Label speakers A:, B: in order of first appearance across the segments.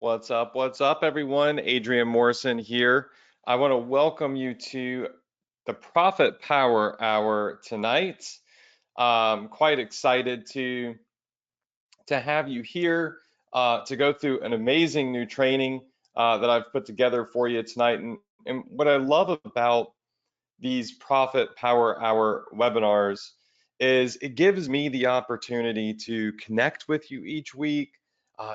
A: What's up? What's up, everyone? Adrian Morrison here. I want to welcome you to the Profit Power Hour tonight. Quite excited to have you here to go through an amazing new training that I've put together for you tonight. And what I love about these Profit Power Hour webinars is it gives me the opportunity to connect with you each week,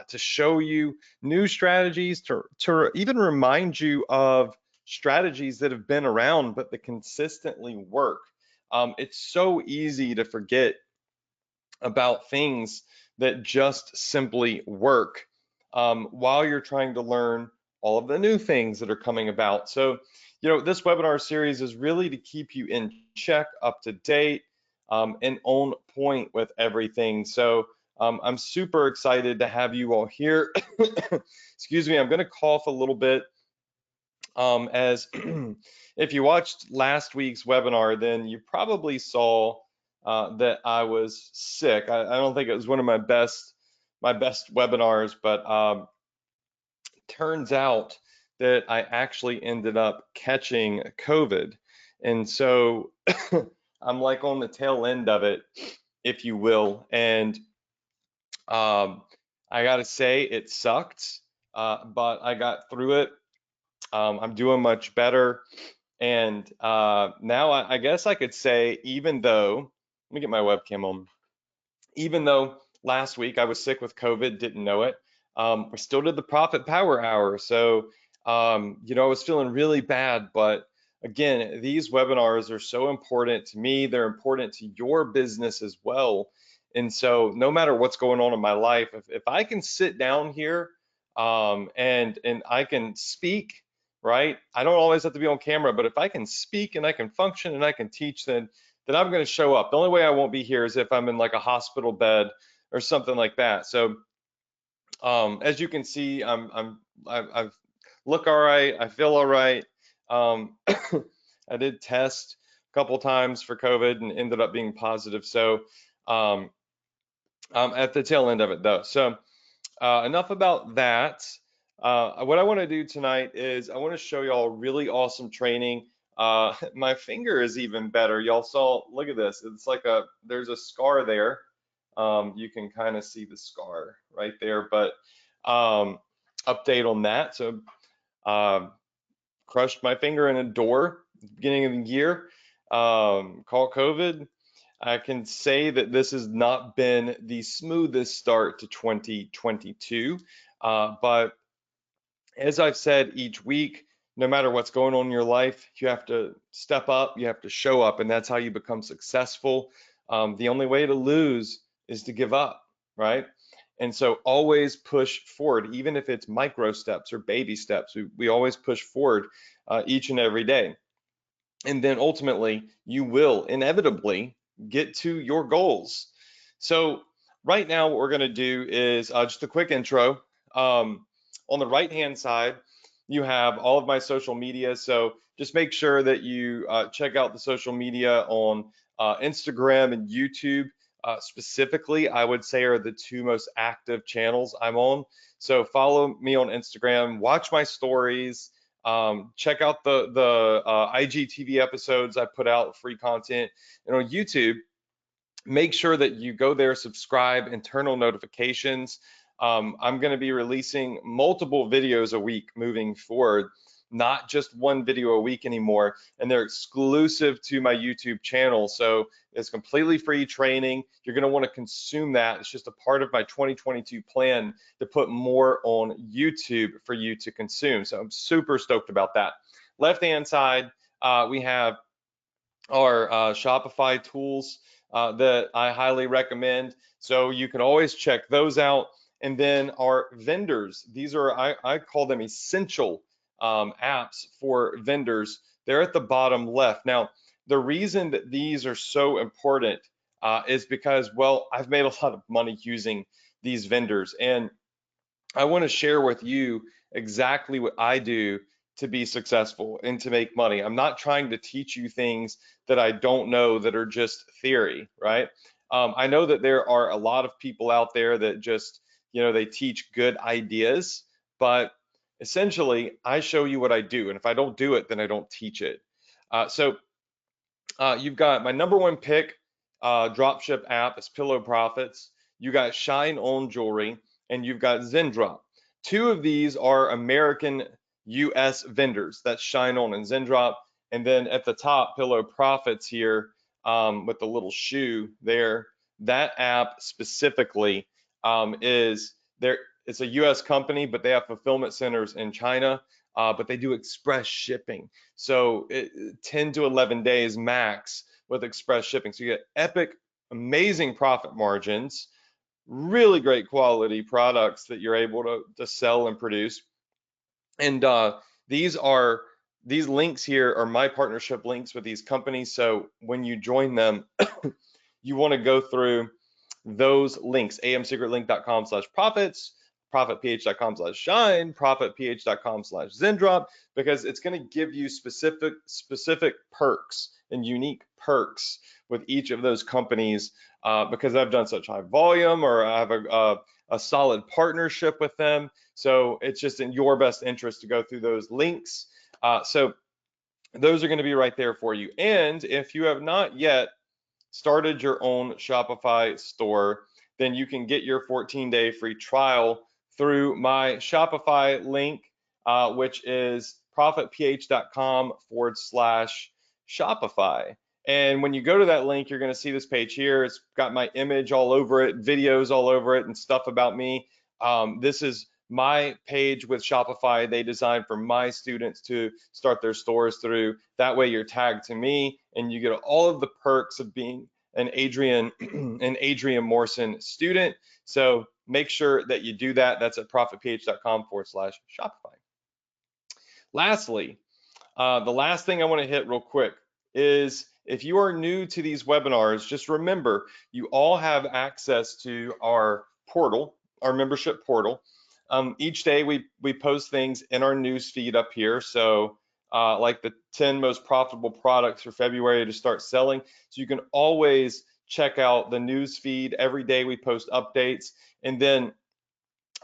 A: to show you new strategies, to even remind you of strategies that have been around but that consistently work. It's so easy to forget about things that just simply work while you're trying to learn all of the new things that are coming about. So, this webinar series is really to keep you in check, up to date, and on point with everything. So, I'm super excited to have you all here. Excuse me, I'm going to cough a little bit as if you watched last week's webinar, then you probably saw that I was sick. I don't think it was one of my best webinars, but turns out that I actually ended up catching COVID. And so I'm like on the tail end of it, if you will. And I gotta say it sucked, but I got through it. I'm doing much better. And now I guess I could say, even though, let me get my webcam on, even though last week I was sick with COVID, didn't know it, we still did the Profit Power Hour. So, I was feeling really bad, but again, these webinars are so important to me. They're important to your business as well. And so, no matter what's going on in my life, if I can sit down here and I can speak, right? I don't always have to be on camera, but if I can speak and I can function and I can teach, then I'm going to show up. The only way I won't be here is if I'm in like a hospital bed or something like that. So as you can see, I look all right. I feel all right. I did test a couple times for COVID and ended up being positive. So um, I'm at the tail end of it though. So enough about that. What I want to do tonight is I want to show y'all really awesome training. My finger is even better. Y'all saw, look at this. It's like there's a scar there. You can kind of see the scar right there, but update on that. So um, crushed my finger in a door at the beginning of the year. Caught COVID. I can say that this has not been the smoothest start to 2022, but as I've said each week, no matter what's going on in your life, you have to step up, you have to show up, and that's how you become successful. The only way to lose is to give up, right? And so always push forward, even if it's micro steps or baby steps. We always push forward each and every day. And then ultimately, you will inevitably get to your goals. So, right now, what we're going to do is just a quick intro. On the right hand side, you have all of my social media. So, just make sure that you check out the social media on Instagram and YouTube. Specifically, I would say are the two most active channels I'm on. So, follow me on Instagram, watch my stories. Check out the IGTV episodes I put out, free content, and on YouTube. Make sure that you go there, subscribe, and turn on notifications. I'm going to be releasing multiple videos a week moving forward, not just one video a week anymore, and they're exclusive to my YouTube channel. So it's completely free training. You're going to want to consume that. It's just a part of my 2022 plan to put more on YouTube for you to consume. So I'm super stoked about that. Left-hand side, we have our Shopify tools that I highly recommend. So you can always check those out. And then our vendors, these are, I call them essential apps for vendors. They're at the bottom left. Now, the reason that these are so important is because, well, I've made a lot of money using these vendors. And I want to share with you exactly what I do to be successful and to make money. I'm not trying to teach you things that I don't know that are just theory, right? I know that there are a lot of people out there that just, they teach good ideas, but essentially I show you what I do, and if I don't do it, then I don't teach it. You've got my number one pick dropship app is Pillow Profits. You got Shine On Jewelry, and you've got Zendrop. Two of these are American US vendors. That's Shine On and Zendrop. And then at the top, Pillow Profits here with the little shoe there. That app specifically is there. It's a US company, but they have fulfillment centers in China, but they do express shipping. So 10 to 11 days max with express shipping. So you get epic, amazing profit margins, really great quality products that you're able to sell and produce. And these are these links here are my partnership links with these companies. So when you join them, you want to go through those links, amsecretlink.com/profits, profitph.com/shine, profitph.com/zendrop, because it's going to give you specific perks and unique perks with each of those companies, because I've done such high volume, or I have a solid partnership with them. So it's just in your best interest to go through those links. So those are going to be right there for you. And if you have not yet started your own Shopify store, then you can get your 14-day free trial through my Shopify link, which is profitph.com/Shopify. And when you go to that link, you're going to see this page here. It's got my image all over it, videos all over it, and stuff about me. This is my page with Shopify. They designed for my students to start their stores through. That way you're tagged to me and you get all of the perks of being an Adrian Morrison student. So make sure that you do that. That's at profitph.com/Shopify. Lastly, the last thing I want to hit real quick is, if you are new to these webinars, just remember you all have access to our portal, our membership portal. Each day we post things in our news feed up here. So like the 10 most profitable products for February to start selling. So you can always check out the news feed. Every day we post updates. And then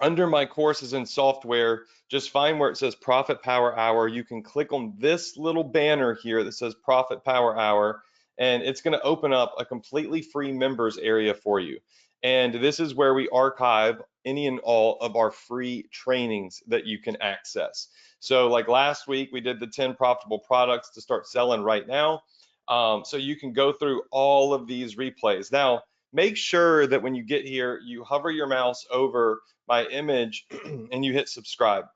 A: under my courses and software, just find where it says Profit Power Hour. You can click on this little banner here that says Profit Power Hour, and it's going to open up a completely free members area for you. And this is where we archive any and all of our free trainings that you can access. So like last week, we did the 10 profitable products to start selling right now. So you can go through all of these replays. Now, make sure that when you get here, you hover your mouse over my image and you hit subscribe,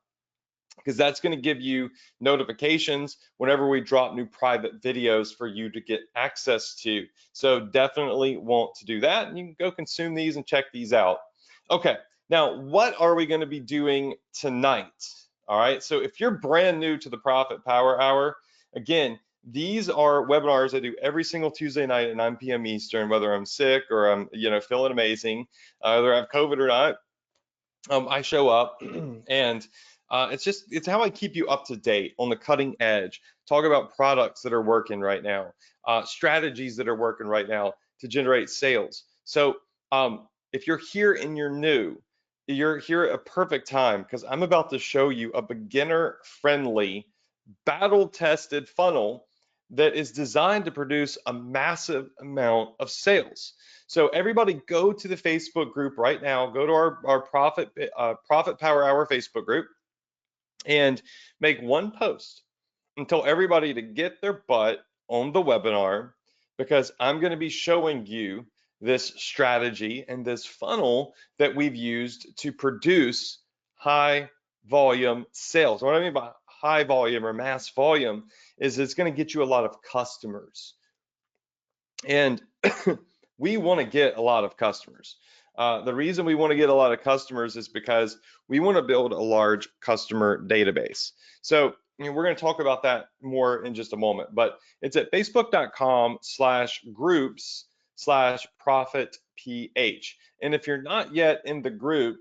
A: because that's going to give you notifications whenever we drop new private videos for you to get access to. So definitely want to do that, and you can go consume these and check these out. Okay, now what are we going to be doing tonight? All right, so if you're brand new to the Profit Power Hour, again, these are webinars I do every single Tuesday night at 9 p.m. Eastern, whether I'm sick or I'm feeling amazing, whether I have COVID or not. I show up and it's how I keep you up to date on the cutting edge, talk about products that are working right now, strategies that are working right now to generate sales. So if you're here and you're new, you're here at a perfect time, because I'm about to show you a beginner friendly, battle tested funnel that is designed to produce a massive amount of sales. So everybody go to the Facebook group right now, go to our Profit Power Hour Facebook group and make one post and tell everybody to get their butt on the webinar, because I'm going to be showing you this strategy and this funnel that we've used to produce high volume sales. What I mean by high volume or mass volume is it's going to get you a lot of customers. And we want to get a lot of customers. The reason we want to get a lot of customers is because we want to build a large customer database. So we're going to talk about that more in just a moment, but it's at facebook.com/groups/profitph. And if you're not yet in the group,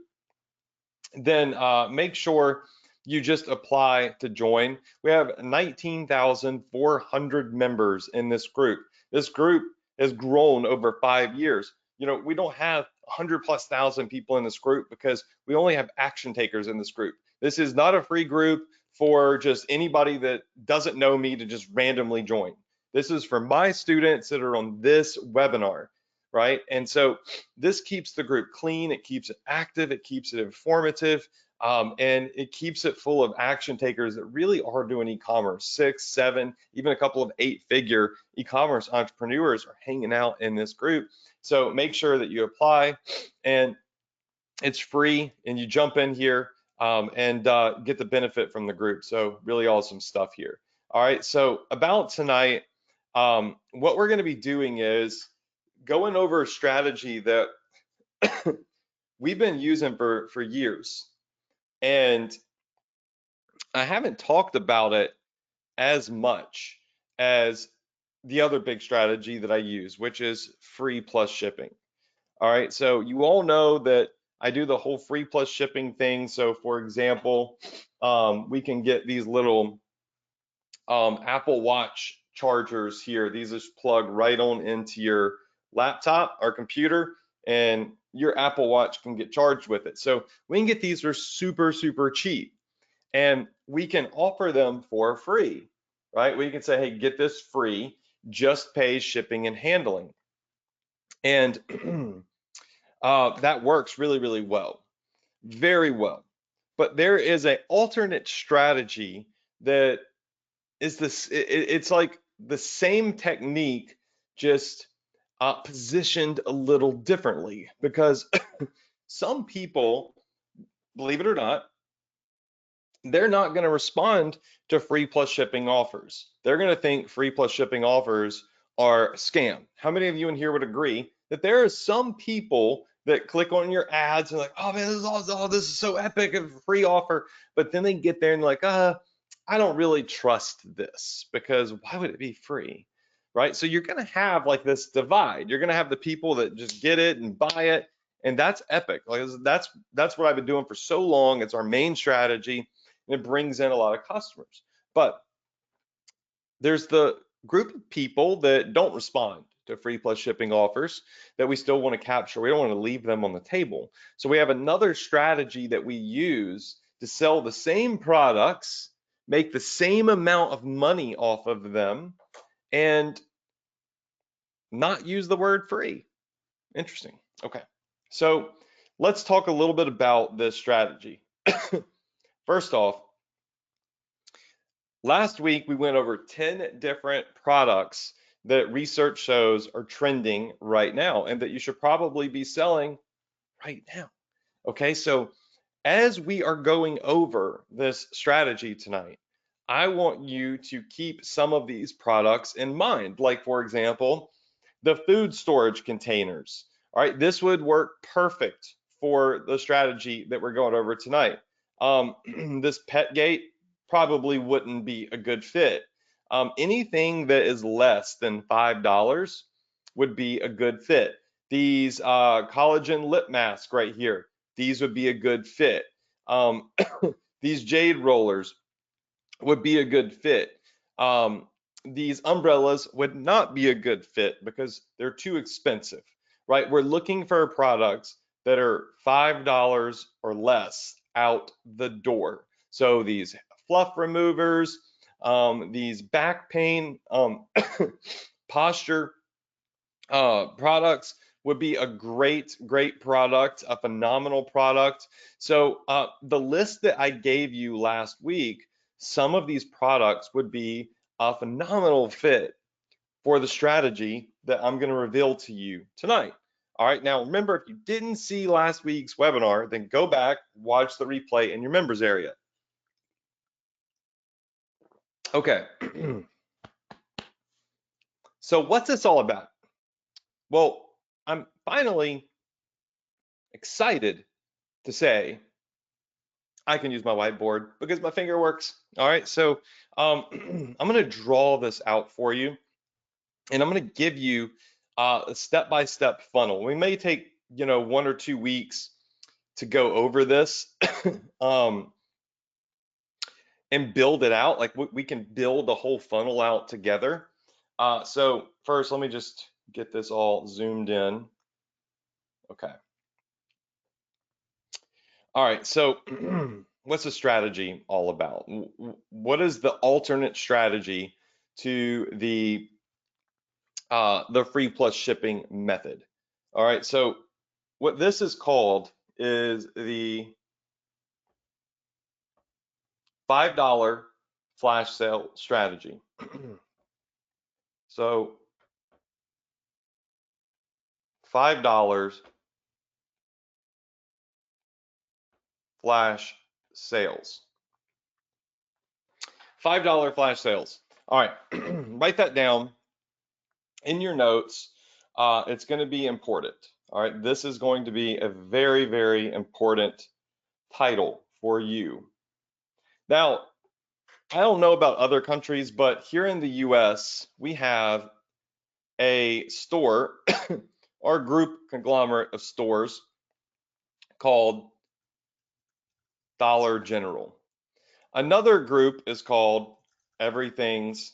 A: then make sure you just apply to join. We have 19,400 members in this group. This group has grown over 5 years. We don't have 100,000+ people in this group because we only have action takers in this group. This is not a free group for just anybody that doesn't know me to just randomly join. This is for my students that are on this webinar, right? And so this keeps the group clean, it keeps it active, it keeps it informative, and it keeps it full of action takers that really are doing e-commerce. 6, 7, even a couple of 8-figure e-commerce entrepreneurs are hanging out in this group. So make sure that you apply, and it's free, and you jump in here and get the benefit from the group. So really awesome stuff here. All right, so about tonight, what we're going to be doing is going over a strategy that we've been using for years, and I haven't talked about it as much as the other big strategy that I use, which is free plus shipping. All right, so you all know that I do the whole free plus shipping thing. So for example, we can get these little Apple Watch chargers here. These just plug right on into your laptop or computer, and your Apple Watch can get charged with it. So we can get these for super, super cheap, and we can offer them for free, right? We can say, hey, get this free, just pay shipping and handling. And that works really, really well, very well. But there is an alternate strategy that is this, it's like the same technique, just positioned a little differently, because some people, believe it or not, they're not going to respond to free plus shipping offers. They're going to think free plus shipping offers are a scam. How many of you in here would agree that there are some people that click on your ads and like, oh man, this is awesome, oh, this is so epic, a free offer, but then they get there and like, I don't really trust this, because why would it be free, right? So you're going to have like this divide. You're going to have the people that just get it and buy it, and that's epic. Like that's what I've been doing for so long. It's our main strategy, and it brings in a lot of customers. But there's the group of people that don't respond to free plus shipping offers that we still want to capture. We don't want to leave them on the table. So we have another strategy that we use to sell the same products, make the same amount of money off of them, and not use the word free. Interesting. Okay. So let's talk a little bit about this strategy. First off, last week, we went over 10 different products that research shows are trending right now and that you should probably be selling right now. Okay, so as we are going over this strategy tonight, I want you to keep some of these products in mind. Like, for example, the food storage containers. All right, this would work perfect for the strategy that we're going over tonight. This pet gate probably wouldn't be a good fit. Anything that is less than $5 would be a good fit. These collagen lip masks right here, these would be a good fit. These jade rollers would be a good fit. These umbrellas would not be a good fit because they're too expensive, right? We're looking for products that are $5 or less out the door. So these fluff removers, these back pain, posture products would be a great, great product, a phenomenal product. So the list that I gave you last week, some of these products would be a phenomenal fit for the strategy that I'm going to reveal to you tonight. All right, now remember, if you didn't see last week's webinar, then go back, watch the replay in your members area. Okay, so what's this all about? Well, I'm finally excited to say I can use my whiteboard because my finger works. All right, so I'm going to draw this out for you, and I'm going to give you a step-by-step funnel. We may take 1 or 2 weeks to go over this and build it out. Like we can build the whole funnel out together. So first, let me just get this all zoomed in. Okay. All right, so what's the strategy all about? What is the alternate strategy to the free plus shipping method? All right, so what this is called is the $5 flash sale strategy. So $5 flash sales. $5 flash sales. All right, write that down in your notes. It's going to be important. All right, this is going to be a very, very important title for you. Now, I don't know about other countries, but here in the US, we have a store or group conglomerate of stores called Dollar General. Another group is called Everything's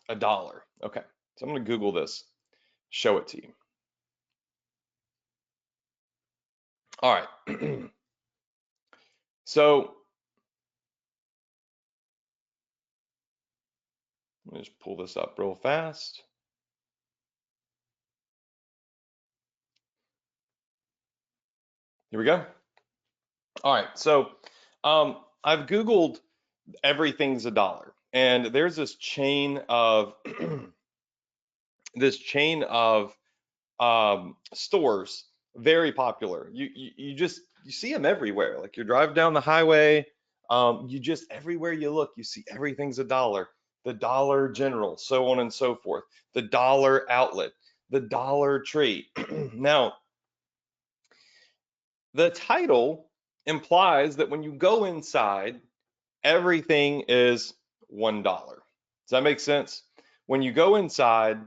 A: a Dollar. Okay, so I'm going to Google this, show it to you. All right. So let me just pull this up real fast. Here we go. All right, so I've Googled everything's a dollar, and there's this chain of stores, very popular. You see them everywhere. Like you drive down the highway, you just everywhere you look, you see everything's a dollar. The Dollar General, so on and so forth. The Dollar Outlet, the Dollar Tree. Now, the title implies that when you go inside, everything is $1. Does that make sense? When you go inside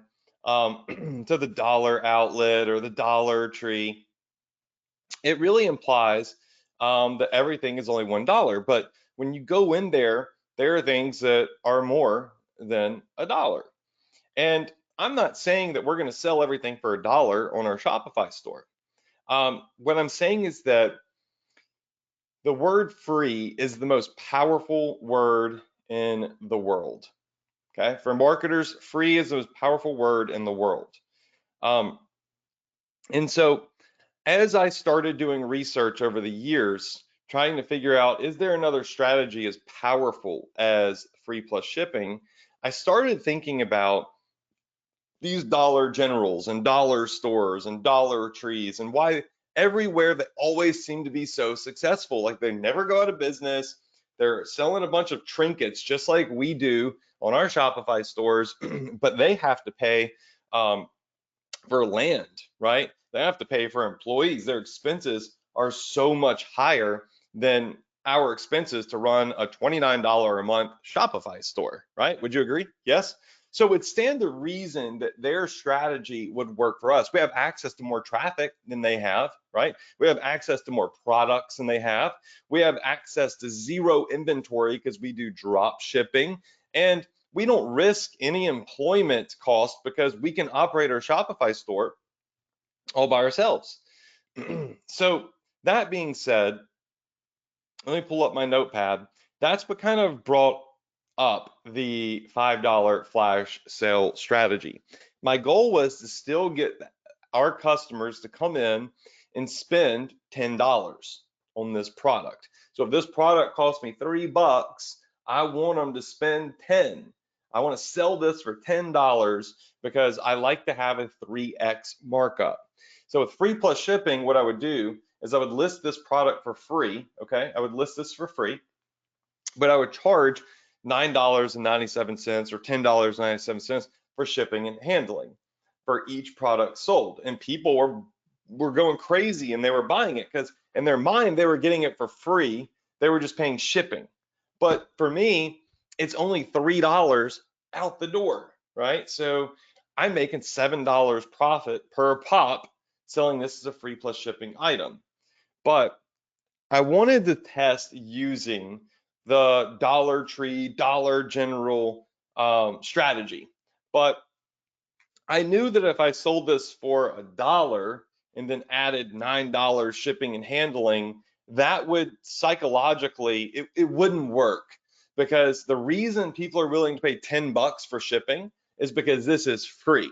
A: to the Dollar Outlet or the Dollar Tree, it really implies that everything is only $1. But when you go in there, there are things that are more than a dollar. And I'm not saying that we're going to sell everything for a dollar on our Shopify store. What I'm saying is that the word free is the most powerful word in the world. Okay, for marketers, free is the most powerful word in the world. And so as I started doing research over the years, trying to figure out, is there another strategy as powerful as free plus shipping? I started thinking about these Dollar Generals and dollar stores and Dollar Trees and why everywhere they always seem to be so successful. Like they never go out of business. They're selling a bunch of trinkets just like we do on our Shopify stores, but they have to pay for land, right? They have to pay for employees. Their expenses are so much higher than our expenses to run a $29 a month Shopify store, right? Would you agree? Yes. So it would stand to reason that their strategy would work for us. We have access to more traffic than they have, right? We have access to more products than they have. We have access to zero inventory because we do drop shipping. And we don't risk any employment cost because we can operate our Shopify store all by ourselves. So that being said, let me pull up my notepad. That's what kind of brought up the $5 flash sale strategy. My goal was to still get our customers to come in and spend $10 on this product. So if this product costs me $3, I want them to spend 10. I want to sell this for $10 because I like to have a 3x markup. So with free plus shipping, what I would do is I would list this product for free, okay? I would list this for free, but I would charge $9.97 or $10.97 for shipping and handling for each product sold. And people were going crazy and they were buying it because in their mind, they were getting it for free. They were just paying shipping. But for me, it's only $3 out the door, right? So I'm making $7 profit per pop selling this as a free plus shipping item. But I wanted to test using the Dollar Tree, Dollar General strategy. But I knew that if I sold this for $1 and then added $9 shipping and handling, that would psychologically, it wouldn't work, because the reason people are willing to pay 10 bucks for shipping is because this is free.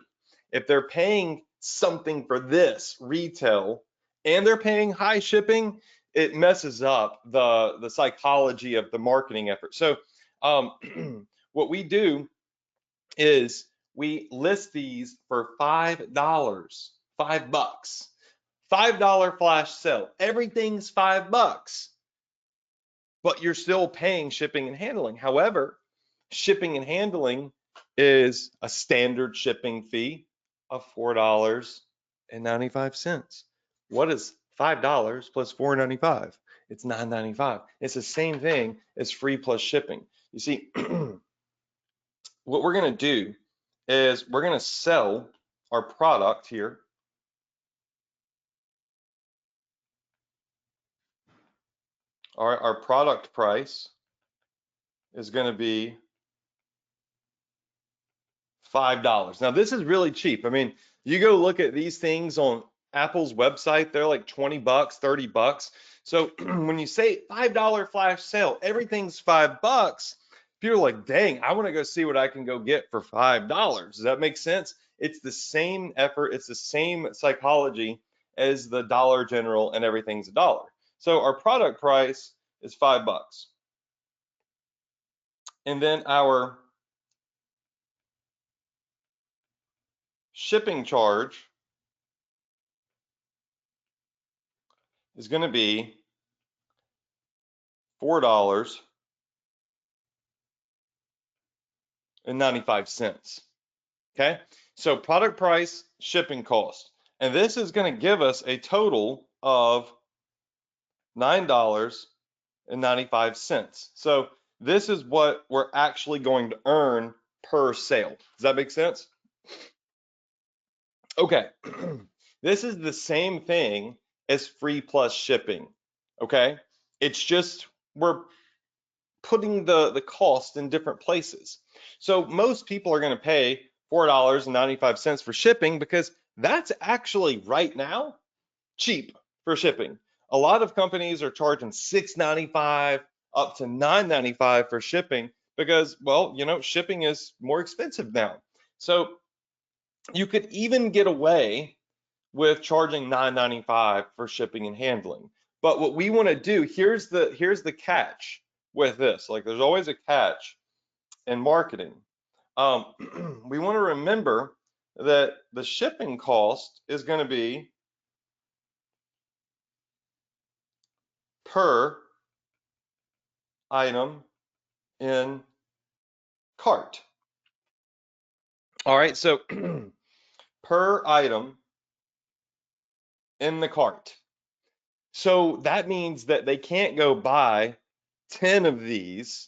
A: If they're paying something for this retail and they're paying high shipping, it messes up the psychology of the marketing effort. So what we do is we list these for $5, $5, $5 flash sale. Everything's $5, but you're still paying shipping and handling. However, shipping and handling is a standard shipping fee of $4.95. What is $5 plus $4.95? It's $9.95. It's the same thing as free plus shipping. You see, what we're going to do is we're going to sell our product here. Our product price is going to be $5. Now, this is really cheap. I mean, you go look at these things on Apple's website, they're like 20 bucks, 30 bucks. So when you say $5 flash sale, everything's $5, people are like, dang, I want to go see what I can go get for $5. Does that make sense? It's the same effort, it's the same psychology as the Dollar General and everything's $1. So our product price is $5. And then our shipping charge is going to be $4.95. Okay, so product price, shipping cost, and this is going to give us a total of $9.95. So this is what we're actually going to earn per sale. Does that make sense? Okay, this is the same thing as free plus shipping. Okay, it's just we're putting the cost in different places. So most people are going to pay $4.95 for shipping because that's actually right now cheap for shipping. A lot of companies are charging $6.95 up to $9.95 for shipping because, well, you know, shipping is more expensive now. So you could even get away with charging $9.95 for shipping and handling. But what we want to do, here's the catch with this. Like, there's always a catch in marketing. We want to remember that the shipping cost is going to be per item in cart. All right, so per item in the cart. So that means that they can't go buy 10 of these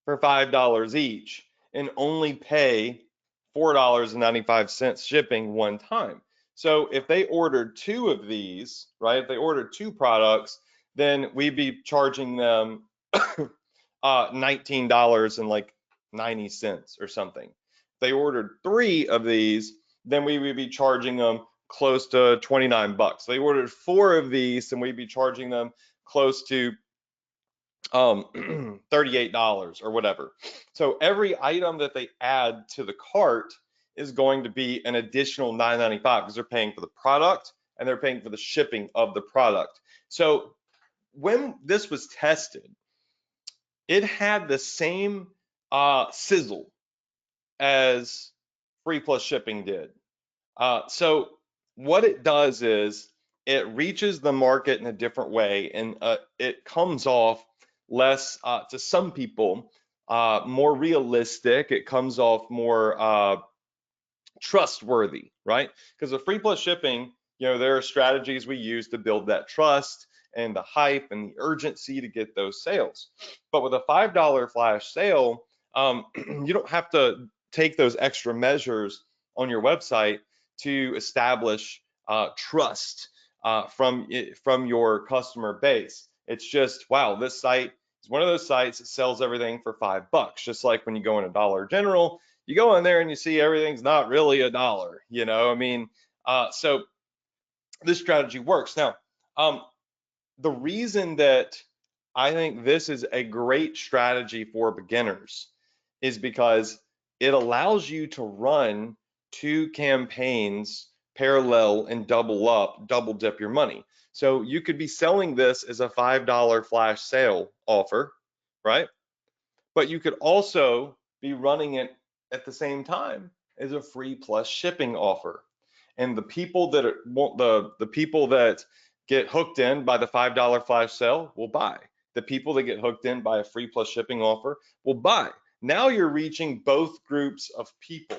A: for $5 each and only pay $4.95 shipping one time. So if they ordered 2 of these, right? If they ordered 2 products, then we'd be charging them $19.90 or something. If they ordered 3 of these, then we would be charging them close to 29 bucks. They ordered 4 of these, and we'd be charging them close to $38 or whatever. So every item that they add to the cart is going to be an additional $9.95 because they're paying for the product and they're paying for the shipping of the product. So when this was tested, it had the same sizzle as free plus shipping did. So what it does is it reaches the market in a different way, and it comes off less, to some people, more realistic. It comes off more trustworthy, right? Because with free plus shipping, you know, there are strategies we use to build that trust and the hype and the urgency to get those sales. But with a $5 flash sale, you don't have to take those extra measures on your website to establish trust from your customer base. It's just, wow, this site is one of those sites that sells everything for $5. Just like when you go in a Dollar General, you go in there and you see everything's not really $1. You know, I mean, so this strategy works. Now, the reason that I think this is a great strategy for beginners is because it allows you to run two campaigns parallel and double up, double dip your money. So you could be selling this as a $5 flash sale offer, right? But you could also be running it at the same time as a free plus shipping offer. And the people that want the people that get hooked in by the $5 flash sale will buy. The people that get hooked in by a free plus shipping offer will buy. Now you're reaching both groups of people.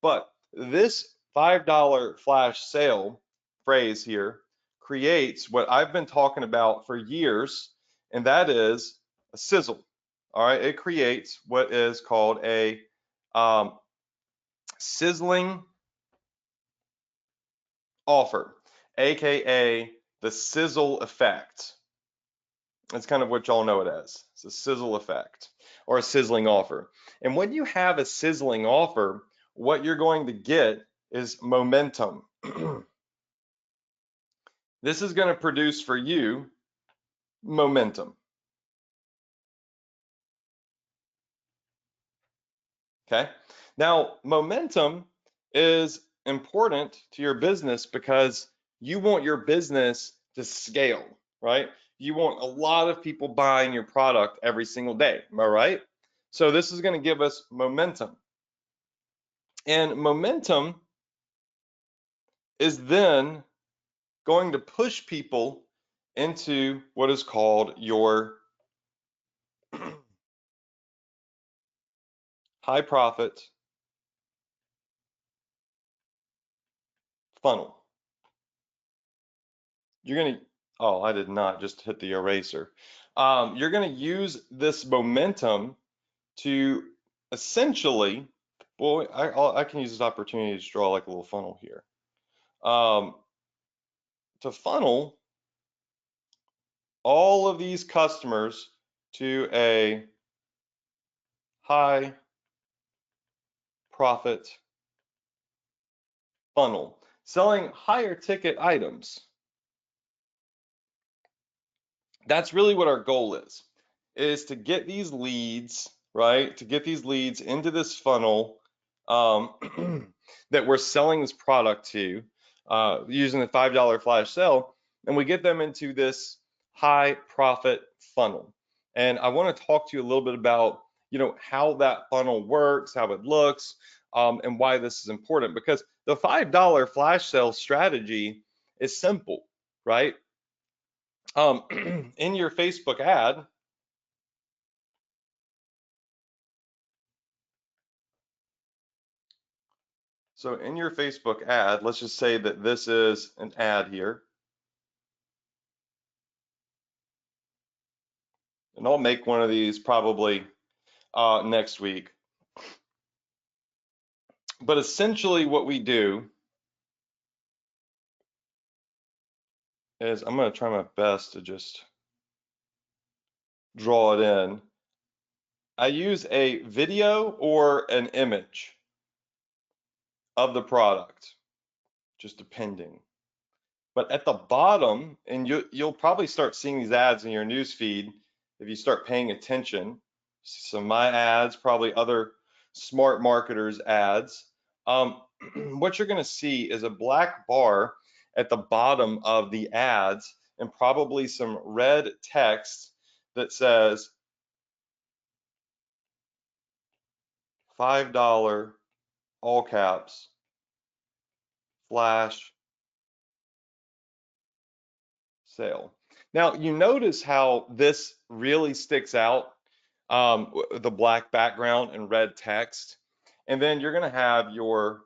A: But this $5 flash sale phrase here creates what I've been talking about for years, and that is a sizzle. All right, it creates what is called a sizzling offer, aka the sizzle effect. That's kind of what y'all know it as. It's a sizzle effect or a sizzling offer. And when you have a sizzling offer, what you're going to get is momentum. This is going to produce for you momentum. Okay. Now, momentum is important to your business because you want your business to scale, right? You want a lot of people buying your product every single day. Am I right? So this is going to give us momentum. And momentum is then going to push people into what is called your high profit funnel. You're going to, oh, I did not just hit the eraser. You're going to use this momentum to essentially, well, I can use this opportunity to draw like a little funnel here. To funnel all of these customers to a high profit funnel, selling higher ticket items. That's really what our goal is to get these leads, right? To get these leads into this funnel that we're selling this product to using the $5 flash sale, and we get them into this high profit funnel. And I want to talk to you a little bit about, how that funnel works, how it looks, and why this is important. Because the $5 flash sale strategy is simple, right? In your Facebook ad, so in your Facebook ad, let's just say that this is an ad here, and I'll make one of these probably next week. But essentially what we do is, I'm going to try my best to just draw it in. I use a video or an image of the product, just depending. But at the bottom, and you'll probably start seeing these ads in your news feed if you start paying attention. Some of my ads, probably other smart marketers' ads. What you're going to see is a black bar at the bottom of the ads and probably some red text that says $5 all caps flash sale. Now, you notice how this really sticks out, the black background and red text. And then you're going to have your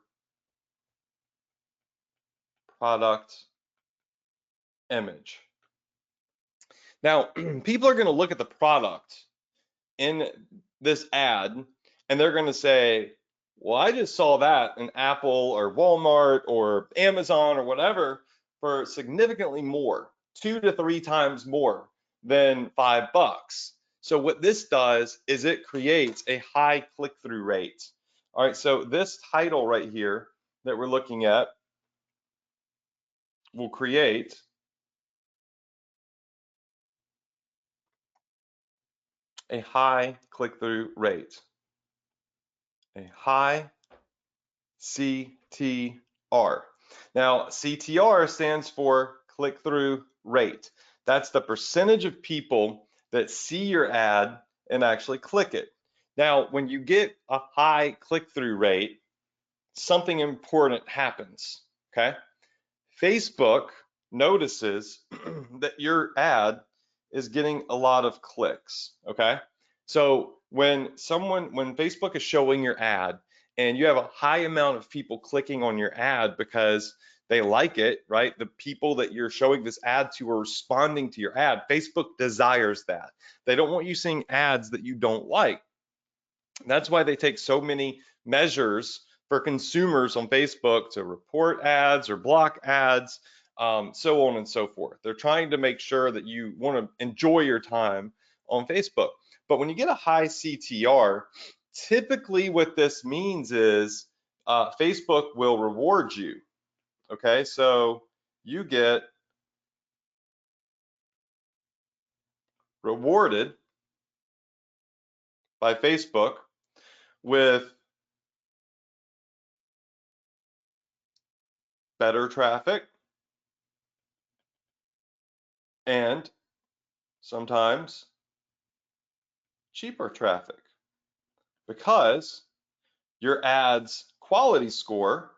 A: product image. Now, people are going to look at the product in this ad and they're going to say, well, I just saw that in Apple or Walmart or Amazon or whatever for significantly more, 2 to 3 times more than $5. So what this does is it creates a high click-through rate. All right, so this title right here that we're looking at will create A high click-through rate. A high CTR. Now, CTR stands for click-through rate. That's the percentage of people that see your ad and actually click it. Now, when you get a high click-through rate, something important happens, okay? Facebook notices that your ad is getting a lot of clicks, okay? So when Facebook is showing your ad and you have a high amount of people clicking on your ad because they like it, right? The people that you're showing this ad to are responding to your ad. Facebook desires that. They don't want you seeing ads that you don't like. That's why they take so many measures for consumers on Facebook to report ads or block ads, so on and so forth. They're trying to make sure that you want to enjoy your time on Facebook. But when you get a high CTR, typically what this means is Facebook will reward you. Okay, so you get rewarded by Facebook with better traffic and sometimes cheaper traffic because your ad's quality score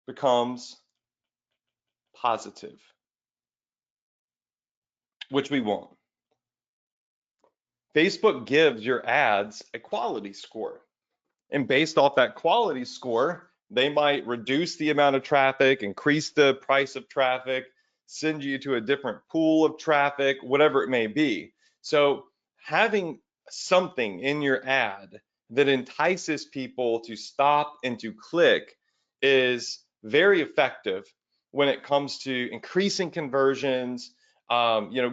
A: becomes positive, which we want. Facebook gives your ads a quality score. And based off that quality score, they might reduce the amount of traffic, increase the price of traffic, send you to a different pool of traffic, whatever it may be. So having something in your ad that entices people to stop and to click is very effective when it comes to increasing conversions,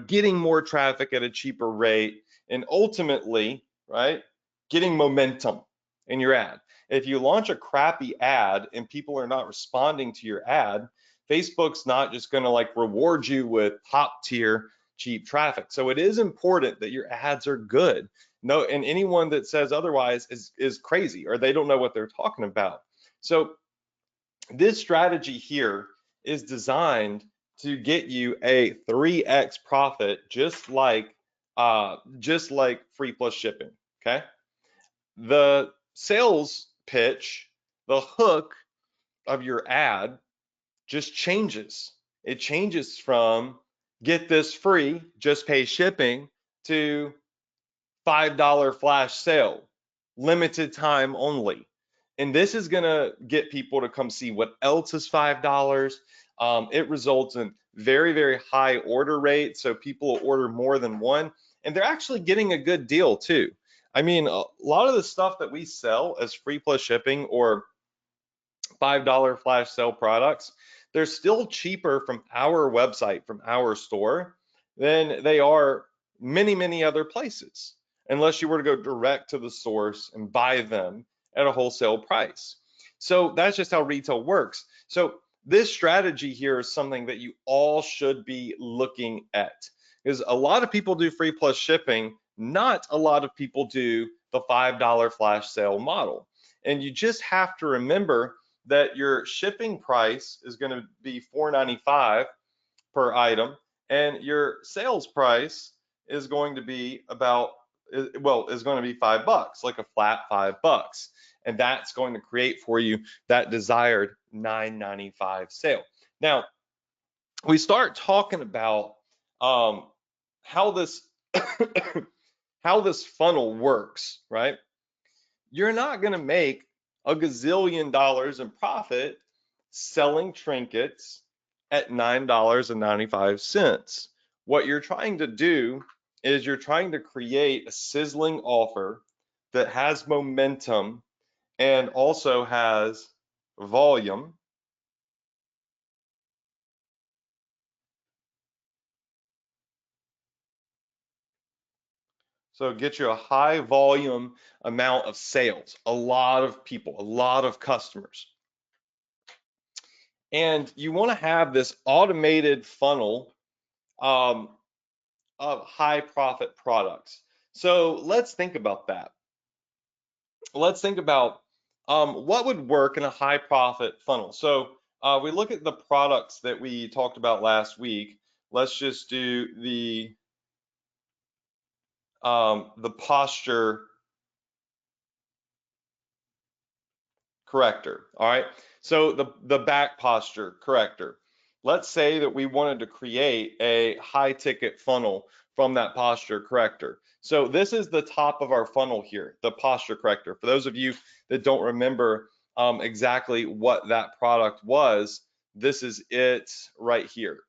A: getting more traffic at a cheaper rate, and ultimately, right, getting momentum in your ad. If you launch a crappy ad and people are not responding to your ad, Facebook's not just going to like reward you with top tier cheap traffic. So it is important that your ads are good. No, and anyone that says otherwise is crazy or they don't know what they're talking about. So this strategy here is designed to get you a 3x profit, just like free plus shipping. Okay. The sales pitch, the hook of your ad just changes. It changes from get this free, just pay shipping to $5 flash sale, limited time only. And this is going to get people to come see what else is $5. It results in very, very high order rate. So people will order more than one, and they're actually getting a good deal too. I mean, a lot of the stuff that we sell as free plus shipping or $5 flash sale products, they're still cheaper from our website, from our store, than they are many, many other places, unless you were to go direct to the source and buy them at a wholesale price. So that's just how retail works. So this strategy here is something that you all should be looking at, because a lot of people do free plus shipping, not a lot of people do the $5 flash sale model. And you just have to remember that your shipping price is going to be $4.95 per item, and your sales price is going to be is going to be $5, like a flat $5, and that's going to create for you that desired $9.95 sale. Now, we start talking about how this how this funnel works, right? You're not going to make a gazillion dollars in profit selling trinkets at $9.95. What you're trying to do is you're trying to create a sizzling offer that has momentum and also has volume. So get you a high volume amount of sales, a lot of people, a lot of customers. And you want to have this automated funnel um, of high profit products. So let's think about that. Let's think about what would work in a high profit funnel. So we look at the products that we talked about last week. Let's just do the posture corrector. All right. So the back posture corrector. Let's say that we wanted to create a high ticket funnel from that posture corrector. So this is the top of our funnel here, the posture corrector. For those of you that don't remember exactly what that product was, this is it right here.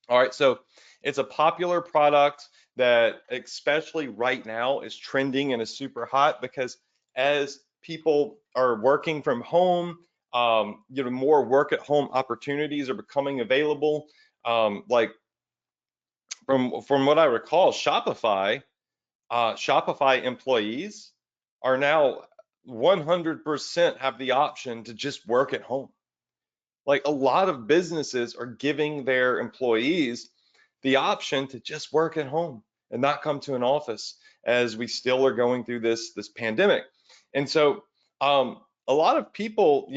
A: All right, so it's a popular product that, especially right now, is trending and is super hot because as people are working from home, more work at home opportunities are becoming available. Like from what I recall, Shopify employees are now 100% have the option to just work at home. Like a lot of businesses are giving their employees the option to just work at home and not come to an office as we still are going through this pandemic. And so a lot of people,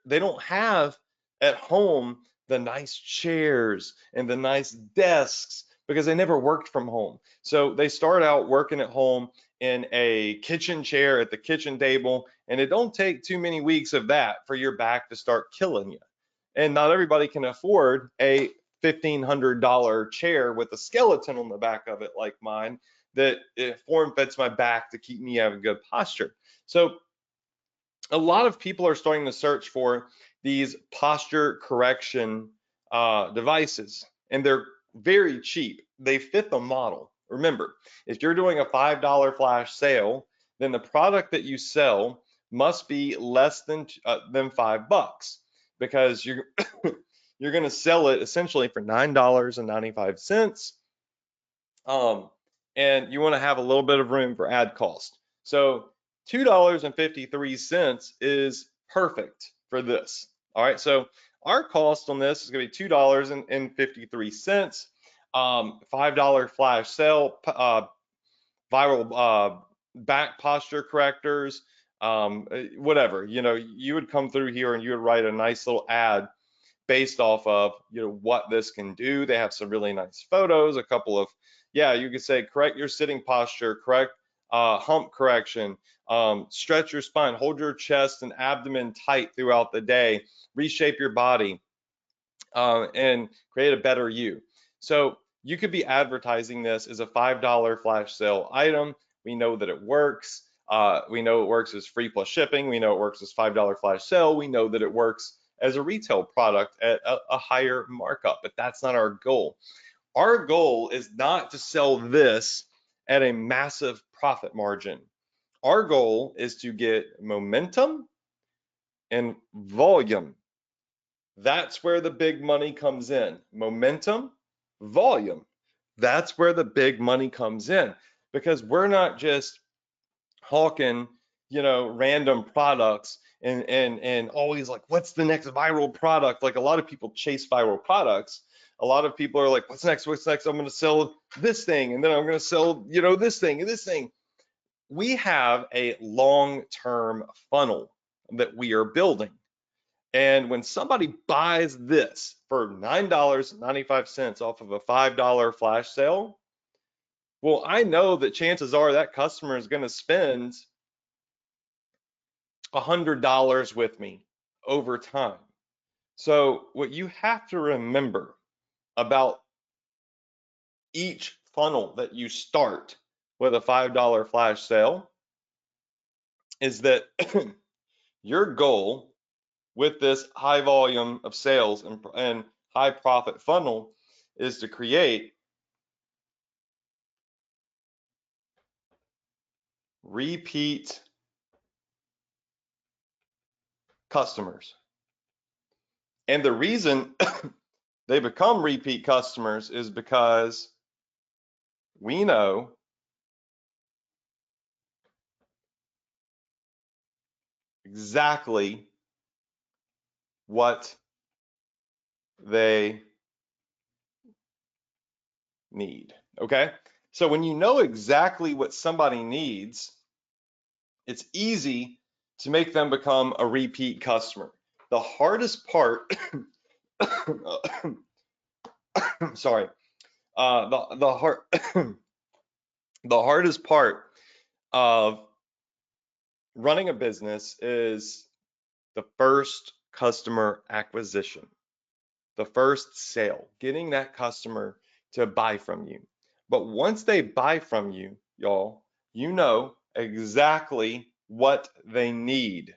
A: they don't have at home the nice chairs and the nice desks because they never worked from home. So they start out working at home in a kitchen chair at the kitchen table, and it don't take too many weeks of that for your back to start killing you. And not everybody can afford a $1,500 chair with a skeleton on the back of it like mine that it form fits my back to keep me having good posture. So a lot of people are starting to search for these posture correction devices, and they're very cheap. They fit the model. Remember, if you're doing a $5 flash sale, then the product that you sell must be less than $5 because you're going to sell it essentially for $9.95. Um, and you want to have a little bit of room for ad cost. So $2.53 is perfect for this. All right, so our cost on this is going to be $2.53. $5 flash sale, viral back posture correctors, whatever. You would come through here and you would write a nice little ad based off of what this can do. They have some really nice photos, a couple of, yeah, you could say correct your sitting posture, correct hump correction, stretch your spine, hold your chest and abdomen tight throughout the day, reshape your body, and create a better you. So you could be advertising this as a $5 flash sale item. We know that it works. We know it works as free plus shipping. We know it works as $5 flash sale. We know that it works as a retail product at a higher markup, but that's not our goal. Our goal is not to sell this at a massive profit margin. Our goal is to get momentum and volume. That's where the big money comes in. Momentum, volume. That's where the big money comes in because we're not just hawking, random products and always like, what's the next viral product? Like a lot of people chase viral products. A lot of people are like, what's next? What's next? I'm going to sell this thing, and then I'm going to sell, this thing and this thing. We have a long-term funnel that we are building. And when somebody buys this for $9.95 off of a $5 flash sale, well, I know that chances are that customer is going to spend $100 with me over time. So what you have to remember about each funnel that you start with a $5 flash sale is that your goal with this high volume of sales and high profit funnel is to create repeat customers. And the reason they become repeat customers is because we know exactly what they need. Okay? So when you know exactly what somebody needs, it's easy to make them become a repeat customer. The hardest part, sorry, the hard, the hardest part of running a business is the first customer acquisition, the first sale, getting that customer to buy from you. But once they buy from you, y'all, you know exactly what they need.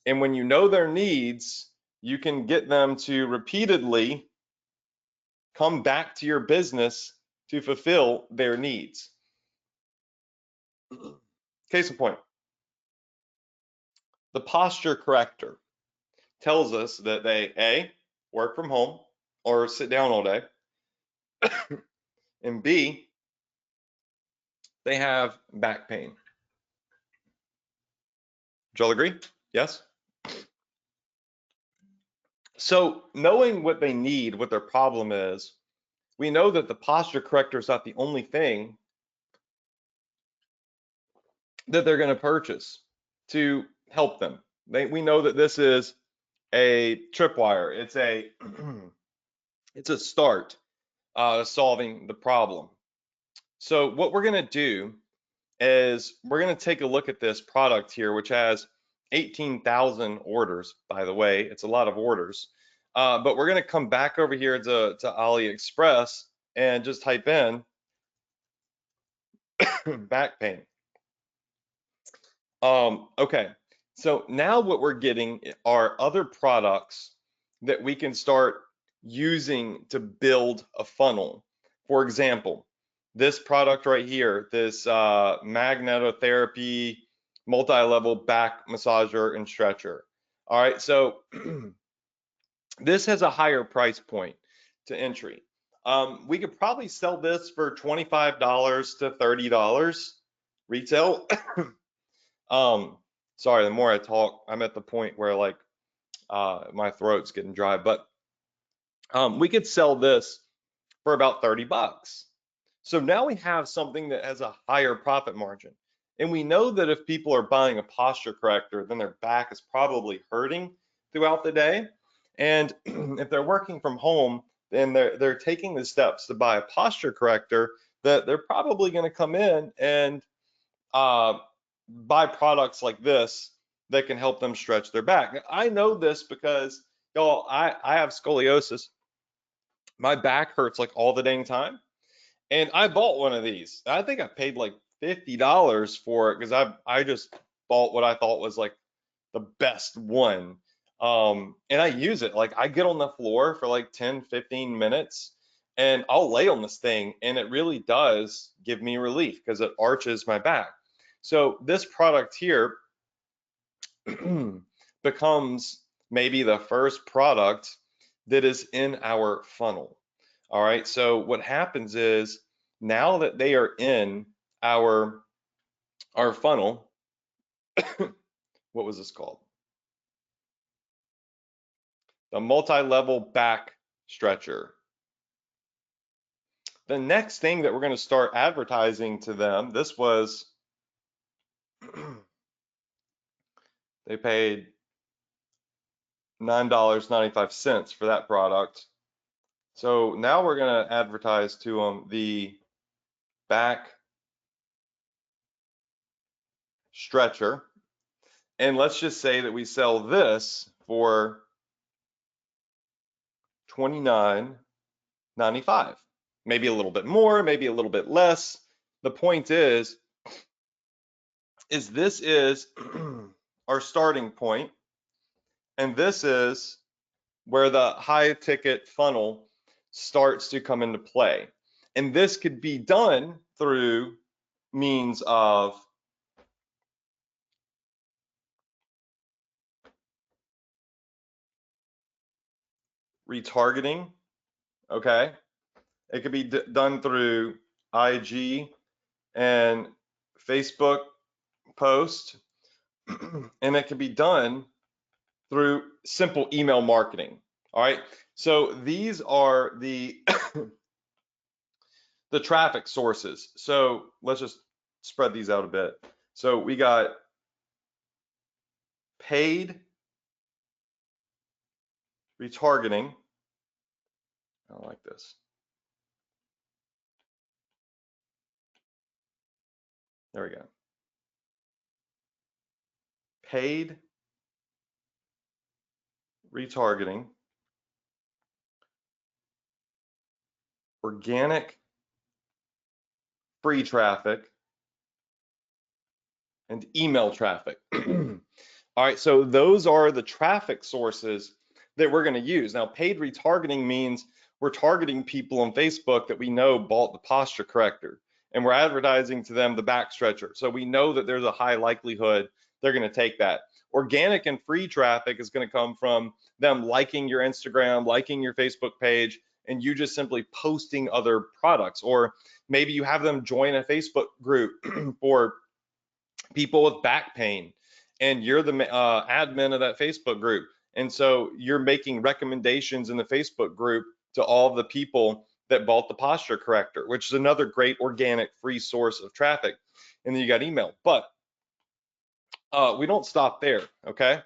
A: And when you know their needs, you can get them to repeatedly come back to your business to fulfill their needs. Case in point, the posture corrector tells us that they A, work from home or sit down all day, and B, they have back pain. Do y'all agree? Yes? So knowing what they need, what their problem is, we know that the posture corrector is not the only thing that they're going to purchase to help them. We know that this is a tripwire. It's a start solving the problem. So what we're going to do is we're going to take a look at this product here, which has 18,000 orders, by the way. It's a lot of orders. But we're going to come back over here to AliExpress and just type in back pain. Okay, so now what we're getting are other products that we can start using to build a funnel. For example, this product right here, this magnetotherapy multi-level back massager and stretcher. All right, so this has a higher price point to entry. We could probably sell this for $25 to $30 retail. Sorry, the more I talk, I'm at the point where like my throat's getting dry, but we could sell this for about 30 bucks. So now we have something that has a higher profit margin. And we know that if people are buying a posture corrector, then their back is probably hurting throughout the day. And if they're working from home, then they're taking the steps to buy a posture corrector, that they're probably going to come in and buy products like this that can help them stretch their back. I know this because, y'all, I have scoliosis. My back hurts like all the dang time. And I bought one of these. I think I paid like $50 for it because I just bought what I thought was like the best one. And I use it. Like I get on the floor for like 10, 15 minutes and I'll lay on this thing and it really does give me relief because it arches my back. So this product here becomes maybe the first product that is in our funnel. All right, so what happens is now that they are in our funnel, what was this called? The multi-level back stretcher. The next thing that we're going to start advertising to them, this was, they paid $9.95 for that product. So now we're going to advertise to them the back stretcher. And let's just say that we sell this for $29.95. Maybe a little bit more, maybe a little bit less. The point is this is our starting point, and this is where the high ticket funnel starts to come into play. And this could be done through means of retargeting, okay? It could be done through IG and Facebook post, and it can be done through simple email marketing. All right. So these are the the traffic sources. So let's just spread these out a bit. So we got paid retargeting. I don't like this. There we go. Paid retargeting, organic free traffic, and email traffic. All right, so those are the traffic sources that we're going to use. Now, paid retargeting means we're targeting people on Facebook that we know bought the posture corrector, and we're advertising to them the back stretcher. So we know that there's a high likelihood they're going to take that. Organic and free traffic is going to come from them liking your Instagram, liking your Facebook page, and you just simply posting other products. Or maybe you have them join a Facebook group for people with back pain, and you're the admin of that Facebook group. And so you're making recommendations in the Facebook group to all of the people that bought the posture corrector, which is another great organic free source of traffic. And then you got email. But we don't stop there, okay?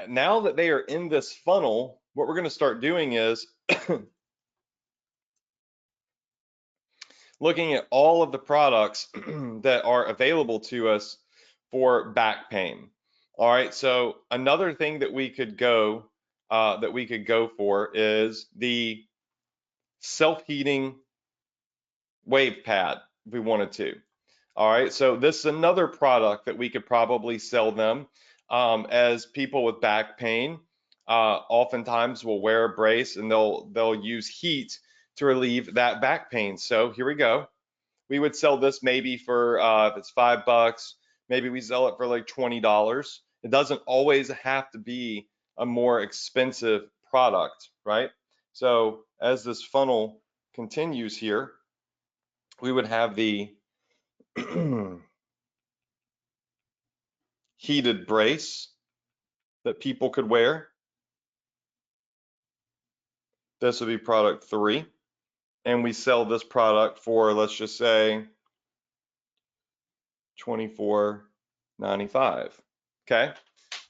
A: Now that they are in this funnel, what we're going to start doing is looking at all of the products that are available to us for back pain. All right, so another thing that we could go for is the self-heating wave pad if we wanted to. All right, so this is another product that we could probably sell them, as people with back pain oftentimes will wear a brace and they'll use heat to relieve that back pain. So here we go. We would sell this maybe for if it's $5, maybe we sell it for like $20. It doesn't always have to be a more expensive product, right? So as this funnel continues here, we would have the heated brace that people could wear. This would be product 3. And we sell this product for, let's just say, $24.95. Okay.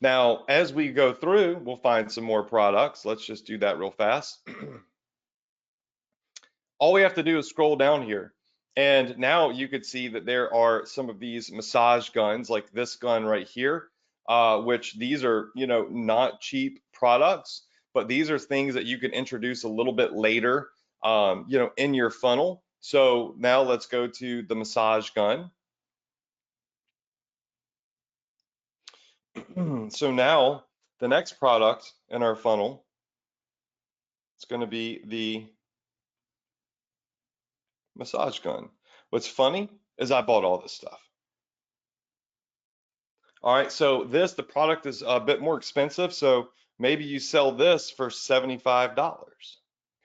A: Now, as we go through, we'll find some more products. Let's just do that real fast. All we have to do is scroll down here. And now you could see that there are some of these massage guns, like this gun right here, which these are, not cheap products, but these are things that you can introduce a little bit later, in your funnel. So now let's go to the massage gun. So now the next product in our funnel is going to be the massage gun. What's funny is I bought all this stuff. All right, so the product is a bit more expensive, so maybe you sell this for $75.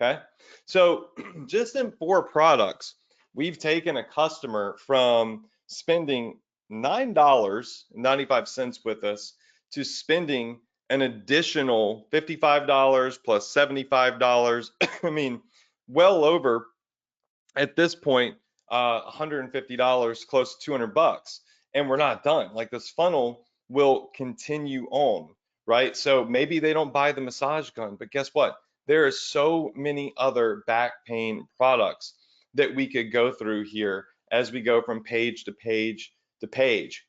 A: Okay, so just in 4 products, we've taken a customer from spending $9.95 with us to spending an additional $55 plus $75. I mean, well over, at this point, $150, close to $200, and we're not done. Like, this funnel will continue on, right? So maybe they don't buy the massage gun, but guess what? There are so many other back pain products that we could go through here as we go from page to page to page.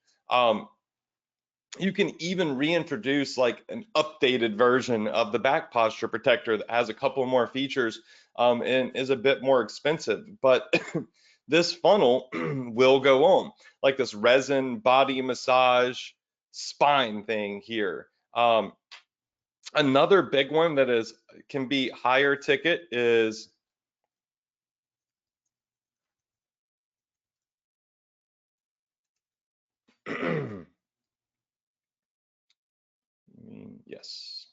A: You can even reintroduce like an updated version of the back posture protector that has a couple more features, and is a bit more expensive, but this funnel will go on, like this resin body massage spine thing here. Another big one that can be higher ticket is yes.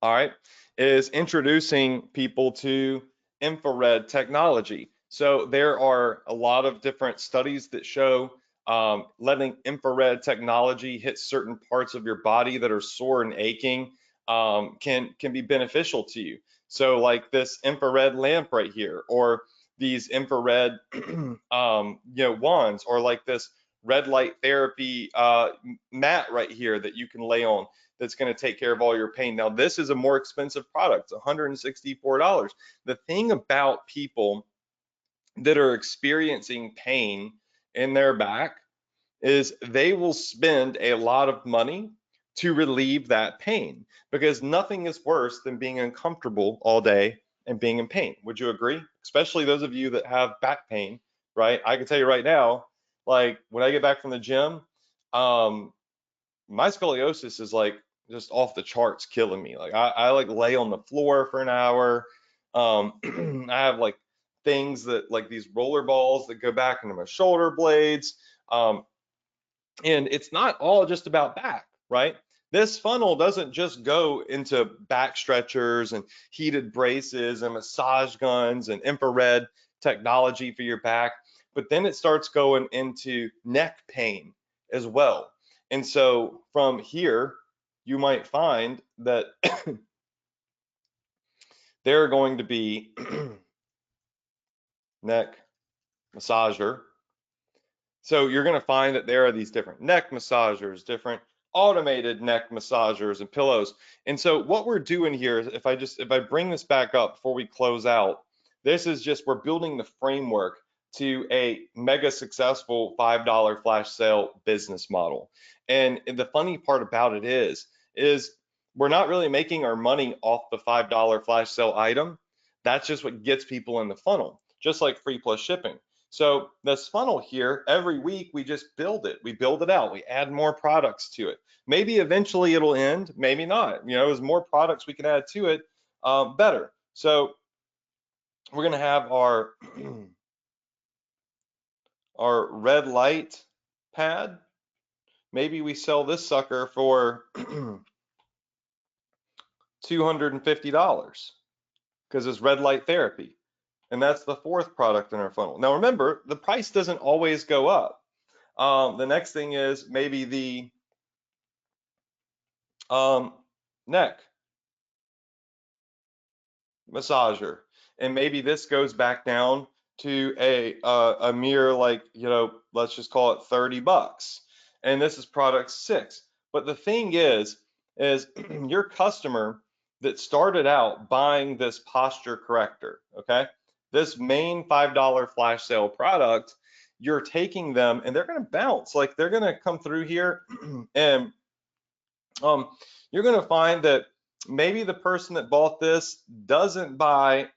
A: All right, is introducing people to infrared technology. So there are a lot of different studies that show letting infrared technology hit certain parts of your body that are sore and aching can be beneficial to you. So like this infrared lamp right here, or these infrared wands, or like this red light therapy mat right here that you can lay on, that's going to take care of all your pain. Now this is a more expensive product. It's $164. The thing about people that are experiencing pain in their back is they will spend a lot of money to relieve that pain, because nothing is worse than being uncomfortable all day and being in pain. Would you agree? Especially those of you that have back pain, right? I can tell you right now, like when I get back from the gym, my scoliosis is like just off the charts, killing me. Like I like lay on the floor for an hour. I have like things that like these roller balls that go back into my shoulder blades. And it's not all just about back, right? This funnel doesn't just go into back stretchers and heated braces and massage guns and infrared technology for your back, but then it starts going into neck pain as well. And so from here, you might find that there are going to be neck massager. So you're going to find that there are these different neck massagers, different automated neck massagers and pillows. And so what we're doing here is, if I bring this back up before we close out, this is just, we're building the framework to a mega successful $5 flash sale business model. And the funny part about it is we're not really making our money off the $5 flash sale item. That's just what gets people in the funnel, just like free plus shipping. So this funnel here, every week we just build it. We build it out. We add more products to it. Maybe eventually it'll end, maybe not. You know, as more products we can add to it, better. So we're gonna have our our red light pad. Maybe we sell this sucker for $250 because it's red light therapy. And that's the fourth product in our funnel. Now remember, the price doesn't always go up. The next thing is maybe the neck massager, and maybe this goes back down to a mere, like, you know, let's just call it $30, and this is product 6. But the thing is your customer that started out buying this posture corrector, okay, this main $5 flash sale product, you're taking them and they're going to bounce. Like they're going to come through here and you're going to find that maybe the person that bought this doesn't buy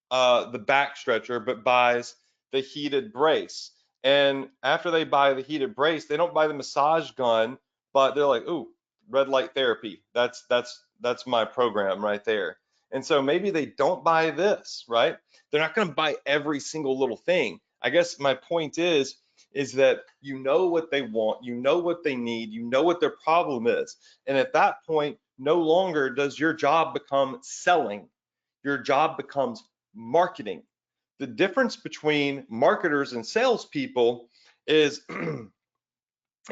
A: the back stretcher, but buys the heated brace. And after they buy the heated brace, they don't buy the massage gun, but they're like, ooh, red light therapy. That's my program right there. And so maybe they don't buy this, right? They're not going to buy every single little thing. I guess my point is that you know what they want, you know what they need, you know what their problem is. And at that point, no longer does your job become selling. Your job becomes marketing. The difference between marketers and salespeople is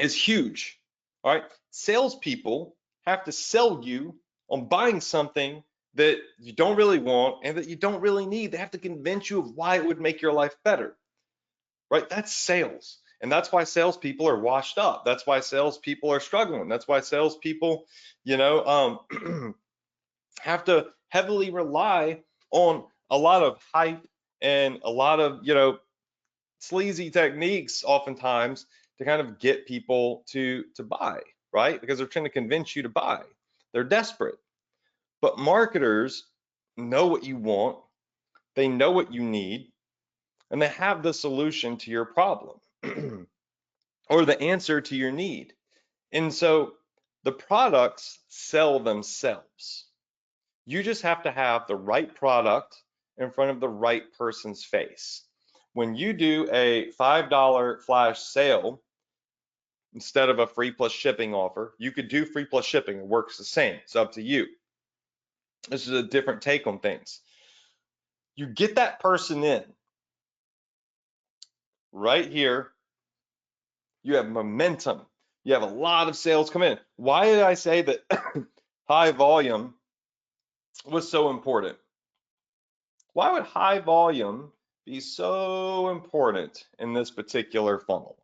A: is huge. All right, salespeople have to sell you on buying something that you don't really want and that you don't really need. They have to convince you of why it would make your life better. Right? That's sales. And that's why salespeople are washed up. That's why salespeople are struggling. That's why salespeople, have to heavily rely on a lot of hype and a lot of, sleazy techniques oftentimes to kind of get people to buy, right? Because they're trying to convince you to buy. They're desperate. But marketers know what you want, they know what you need, and they have the solution to your problem or the answer to your need. And so the products sell themselves. You just have to have the right product in front of the right person's face. When you do a $5 flash sale instead of a free plus shipping offer, you could do free plus shipping. It works the same. It's up to you. This is a different take on things. You get that person in right here You have momentum. You have a lot of sales come in. Why did I say that high volume was so important? Why would high volume be so important in this particular funnel?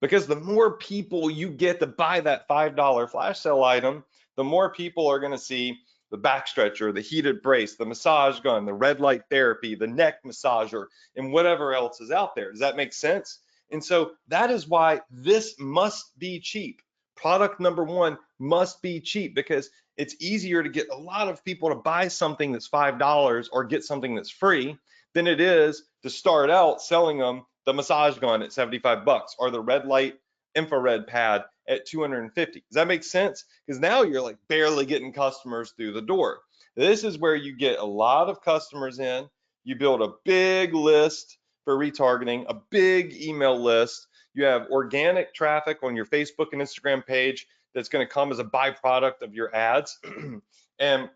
A: Because the more people you get to buy that $5 flash sale item, the more people are going to see the back stretcher, the heated brace, the massage gun, the red light therapy, the neck massager, and whatever else is out there. Does that make sense? And so that is why this must be cheap. Product number one must be cheap because it's easier to get a lot of people to buy something that's $5 or get something that's free than it is to start out selling them the massage gun at 75 bucks or the red light infrared pad at 250. Does that make sense? Because now you're like barely getting customers through the door. This is where you get a lot of customers in. You build a big list for retargeting, a big email list. You have organic traffic on your Facebook and Instagram page that's going to come as a byproduct of your ads. And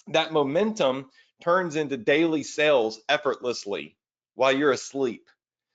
A: that momentum turns into daily sales effortlessly while you're asleep.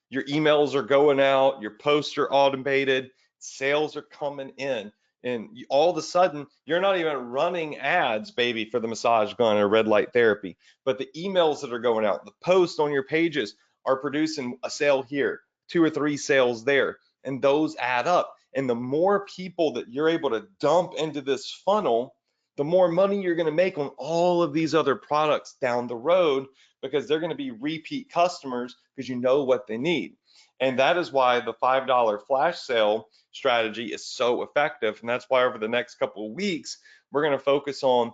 A: Your emails are going out, your posts are automated, sales are coming in, and all of a sudden you're not even running ads, baby, for the massage gun or red light therapy, but the emails that are going out, the posts on your pages are producing a sale here, 2 or 3 sales there, and those add up. And the more people that you're able to dump into this funnel, the more money you're going to make on all of these other products down the road, because they're going to be repeat customers because you know what they need. And that is why the $5 flash sale strategy is so effective. And that's why over the next couple of weeks, we're going to focus on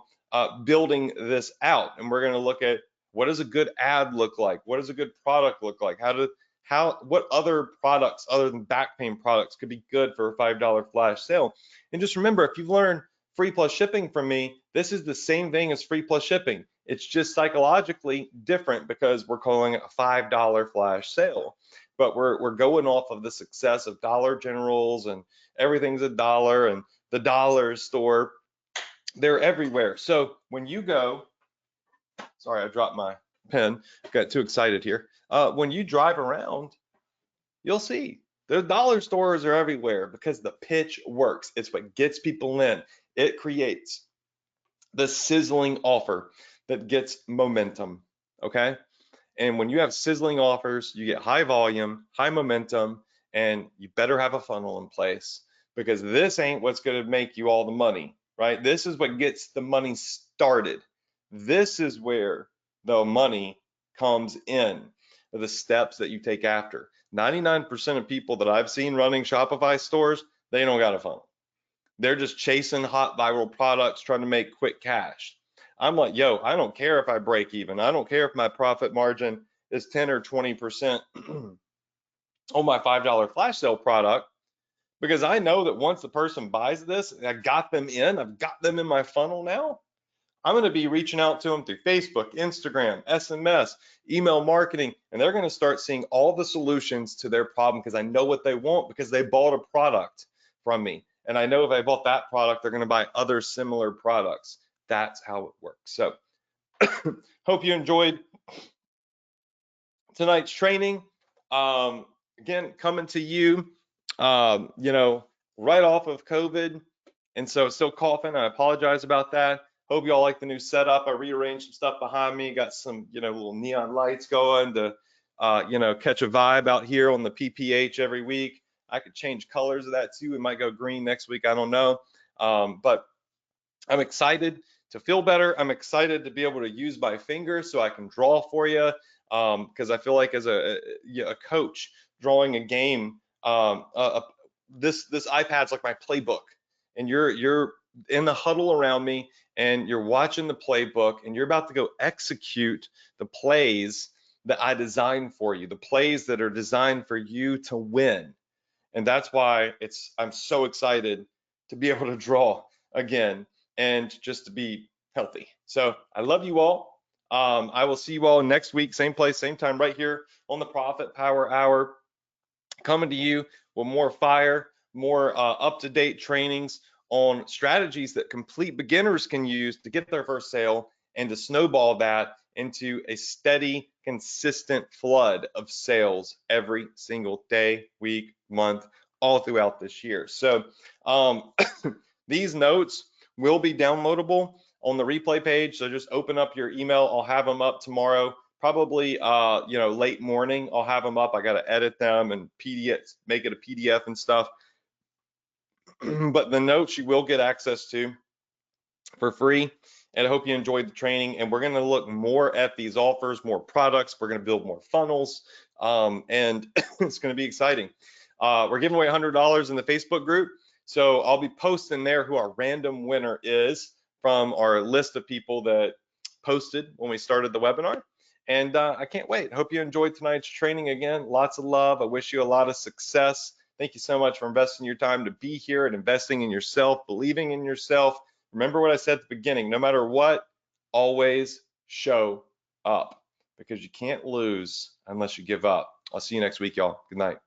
A: building this out. And we're going to look at what does a good ad look like? What does a good product look like? What other products other than back pain products could be good for a $5 flash sale? And just remember, if you've learned free plus shipping from me, this is the same thing as free plus shipping. It's just psychologically different because we're calling it a $5 flash sale. But we're going off of the success of Dollar Generals and everything's a dollar and the dollar store. They're everywhere. So when you go, sorry, I dropped my pen, got too excited here. When you drive around, you'll see the dollar stores are everywhere because the pitch works. It's what gets people in. It creates the sizzling offer that gets momentum, okay? And when you have sizzling offers, you get high volume, high momentum, and you better have a funnel in place because this ain't what's going to make you all the money, right? This is what gets the money started. This is where the money comes in, the steps that you take after. 99% of people that I've seen running Shopify stores, they don't got a funnel. They're just chasing hot viral products, trying to make quick cash. I'm like, yo, I don't care if I break even. I don't care if my profit margin is 10 or 20% on my $5 flash sale product, because I know that once the person buys this, I got them in, I've got them in my funnel now. I'm going to be reaching out to them through Facebook, Instagram, SMS, email marketing, and they're going to start seeing all the solutions to their problem because I know what they want because they bought a product from me. And I know if I bought that product, they're going to buy other similar products. That's how it works. So hope you enjoyed tonight's training. Again, coming to you, right off of COVID. And so still coughing. I apologize about that. Hope you all like the new setup. I rearranged some stuff behind me, got some, little neon lights going to, catch a vibe out here on the PPH every week. I could change colors of that too. It might go green next week. I don't know. But I'm excited to feel better. I'm excited to be able to use my fingers so I can draw for you. Because I feel like as a coach drawing a game, this iPad's like my playbook, and you're in the huddle around me, and you're watching the playbook, and you're about to go execute the plays that I designed for you, the plays that are designed for you to win. And that's why I'm so excited to be able to draw again and just to be healthy. So I love you all. I will see you all next week, same place, same time, right here on the Profit Power Hour, coming to you with more fire, more up-to-date trainings on strategies that complete beginners can use to get their first sale and to snowball that into a steady, consistent flood of sales every single day, week, month, all throughout this year. So these notes will be downloadable on the replay page. So just open up your email. I'll have them up tomorrow, probably late morning. I'll have them up. I got to edit them and PDF, make it a PDF and stuff. But the notes you will get access to for free. And I hope you enjoyed the training. And we're going to look more at these offers, more products. We're going to build more funnels, and it's going to be exciting. We're giving away $100 in the Facebook group. So I'll be posting there who our random winner is from our list of people that posted when we started the webinar. And I can't wait. Hope you enjoyed tonight's training again. Lots of love. I wish you a lot of success. Thank you so much for investing your time to be here and investing in yourself, believing in yourself. Remember what I said at the beginning, no matter what, always show up, because you can't lose unless you give up. I'll see you next week, y'all. Good night.